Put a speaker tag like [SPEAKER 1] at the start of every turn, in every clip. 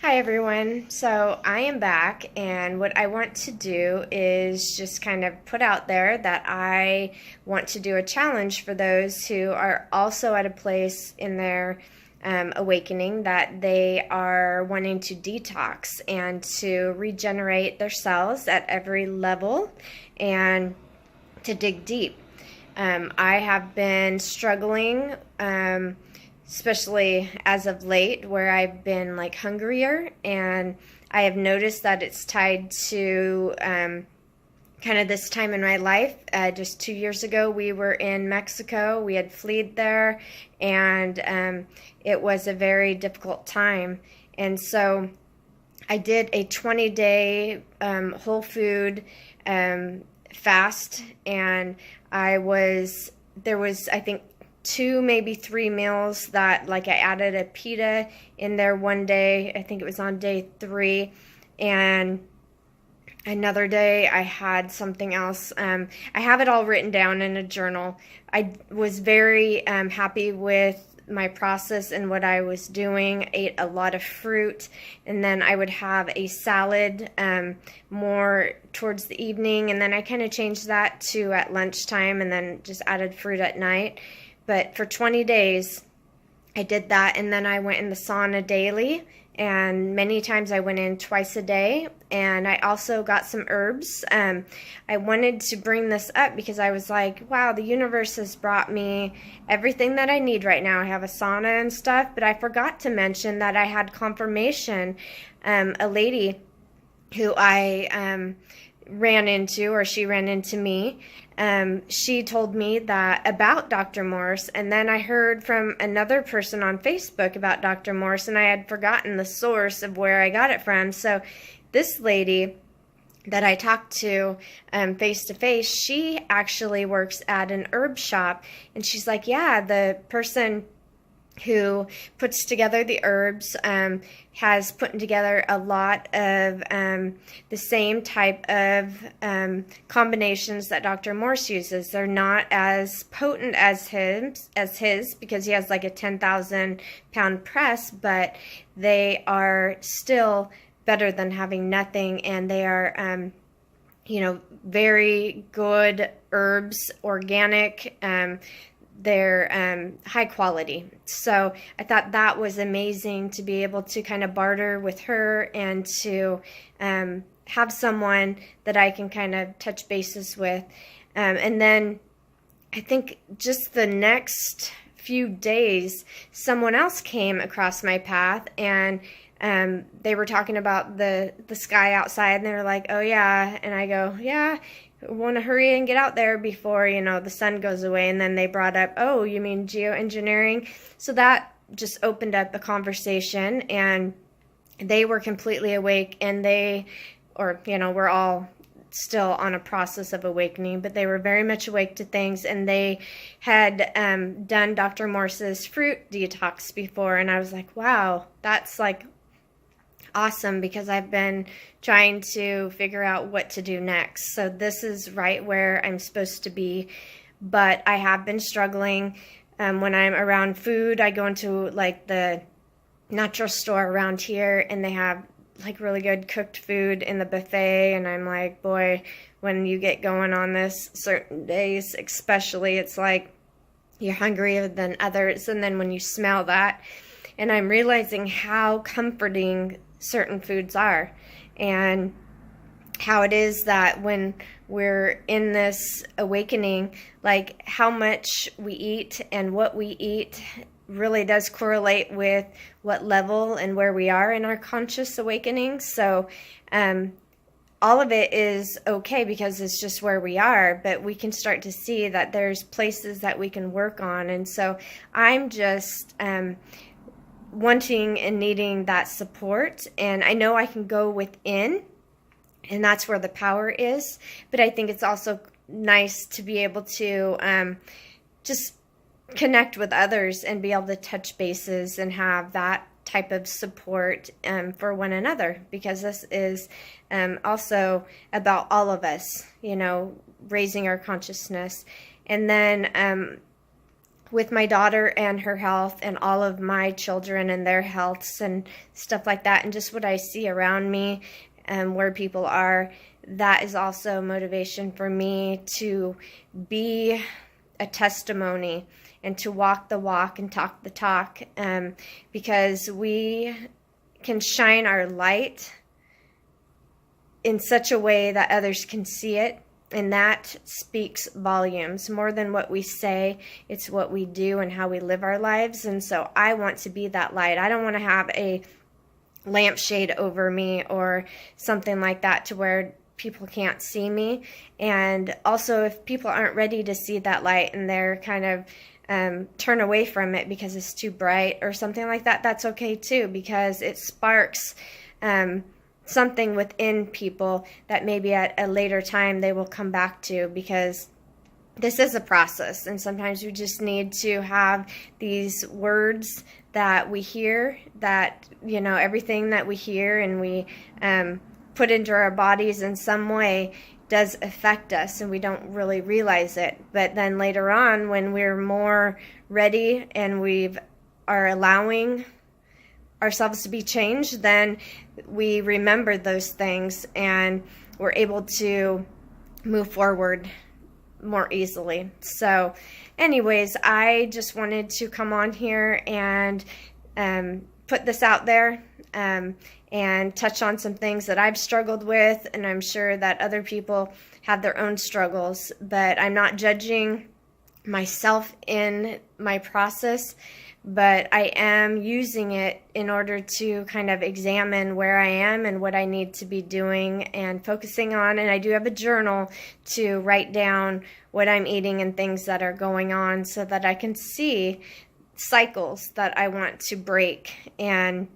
[SPEAKER 1] Hi everyone. So I am back, and what I want to do is just kind of put out there that I want to do a challenge for those who are also at a place in their awakening that they are wanting to detox and to regenerate their cells at every level and to dig deep. I have been struggling, especially as of late, where I've been like hungrier, and I have noticed that it's tied to kind of this time in my life. Just 2 years ago, we were in Mexico. We had fled there, and it was a very difficult time. And so I did a 20-day whole food fast, and there was, I think, two, maybe three meals that, like, I added a pita in there one day. I think it was on day 3, and another day I had something else. I have it all written down in a journal. I was very happy with my process and what I was doing. Ate a lot of fruit, and then I would have a salad more towards the evening, and then I kind of changed that to at lunchtime, and then just added fruit at night. But for 20 days I did that, and then I went in the sauna daily, and many times I went in twice a day. And I also got some herbs. I wanted to bring this up because I was like, wow, the universe has brought me everything that I need right now. I have a sauna and stuff, but I forgot to mention that I had confirmation. A lady who I ran into, or she ran into me, she told me that about Dr. Morse, and then I heard from another person on Facebook about Dr. Morse, and I had forgotten the source of where I got it from. So this lady that I talked to face to face, she actually works at an herb shop, and she's like, yeah, the person who puts together the herbs has put together a lot of the same type of combinations that Dr. Morse uses. They're not as potent as his because he has like a 10,000 pound press, but they are still better than having nothing, and they are very good herbs, organic. They're high quality. So I thought that was amazing to be able to kind of barter with her, and to have someone that I can kind of touch bases with. And then I think just the next few days, someone else came across my path, and they were talking about the sky outside, and they were like, oh yeah, and I go, yeah, want to hurry and get out there before the sun goes away. And then they brought up, oh, you mean geoengineering? So that just opened up a conversation, and they were completely awake, and we're all still on a process of awakening, but they were very much awake to things, and they had done Dr. Morse's fruit detox before, and I was like, wow, that's like awesome, because I've been trying to figure out what to do next. So this is right where I'm supposed to be, but I have been struggling. When I'm around food, I go into like the natural store around here, and they have like really good cooked food in the buffet, and I'm like, boy, when you get going on this certain days especially, it's like you're hungrier than others. And then when you smell that, and I'm realizing how comforting certain foods are, and how it is that when we're in this awakening, like how much we eat and what we eat really does correlate with what level and where we are in our conscious awakening. So all of it is okay because it's just where we are, but we can start to see that there's places that we can work on. And so I'm just wanting and needing that support, and I know I can go within, and that's where the power is. But I think it's also nice to be able to just connect with others and be able to touch bases and have that type of support for one another, because this is also about all of us, raising our consciousness. And then with my daughter and her health, and all of my children and their healths and stuff like that, and just what I see around me and where people are, that is also motivation for me to be a testimony and to walk the walk and talk the talk, because we can shine our light in such a way that others can see it. And that speaks volumes. More than what we say, it's what we do and how we live our lives. And so I want to be that light. I don't want to have a lampshade over me or something like that to where people can't see me. And also, if people aren't ready to see that light and they're kind of turn away from it because it's too bright or something like that, that's okay too, because it sparks something within people that maybe at a later time they will come back to, because this is a process, and sometimes we just need to have these words that we hear, that, you know, everything that we hear and we put into our bodies in some way does affect us, and we don't really realize it. But then later on, when we're more ready and we are allowing ourselves to be changed, then we remember those things and we're able to move forward more easily. So anyways, I just wanted to come on here and put this out there and touch on some things that I've struggled with, and I'm sure that other people have their own struggles, but I'm not judging myself in my process, but I am using it in order to kind of examine where I am and what I need to be doing and focusing on. And I do have a journal to write down what I'm eating and things that are going on, so that I can see cycles that I want to break and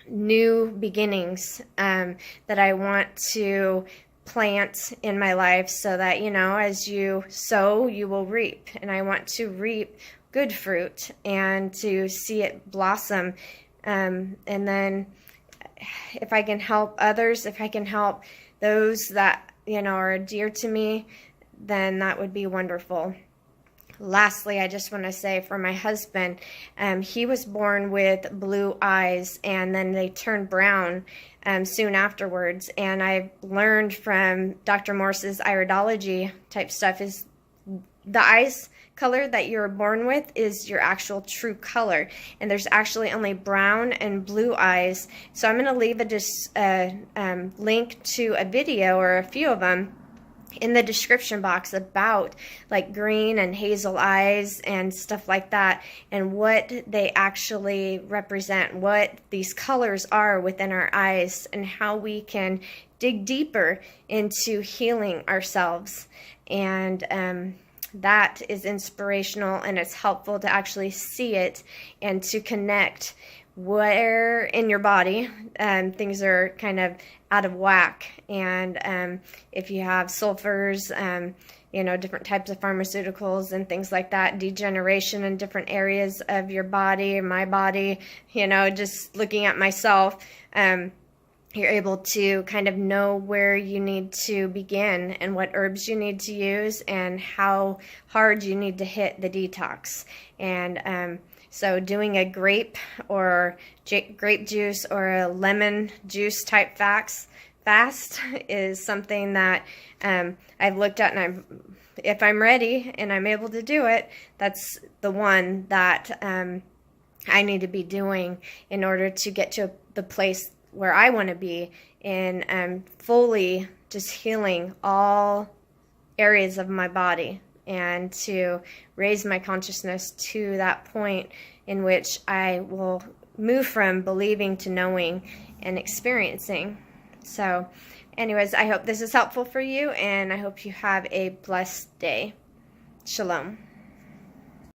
[SPEAKER 1] new beginnings that I want to plant in my life, so that, you know, as you sow, you will reap. And I want to reap good fruit and to see it blossom. And then if I can help others, if I can help those that, you know, are dear to me, then that would be wonderful. Lastly, I just want to say, for my husband, he was born with blue eyes, and then they turned brown soon afterwards. And I've learned from Dr. Morse's Iridology type stuff is the eyes color that you're born with is your actual true color, and there's actually only brown and blue eyes. So I'm going to leave a link to a video, or a few of them, in the description box about like green and hazel eyes and stuff like that, and what they actually represent, what these colors are within our eyes, and how we can dig deeper into healing ourselves. And that is inspirational, and it's helpful to actually see it and to connect where in your body things are kind of out of whack. And if you have sulfurs, you know, different types of pharmaceuticals and things like that, degeneration in different areas of your body, my body, you know, just looking at myself, you're able to kind of know where you need to begin and what herbs you need to use and how hard you need to hit the detox. And so doing a grape or grape juice or a lemon juice type fast is something that I've looked at, and if I'm ready and I'm able to do it, that's the one that I need to be doing in order to get to the place where I want to be in fully just healing all areas of my body, and to raise my consciousness to that point in which I will move from believing to knowing and experiencing. So anyways, I hope this is helpful for you, and I hope you have a blessed day. Shalom.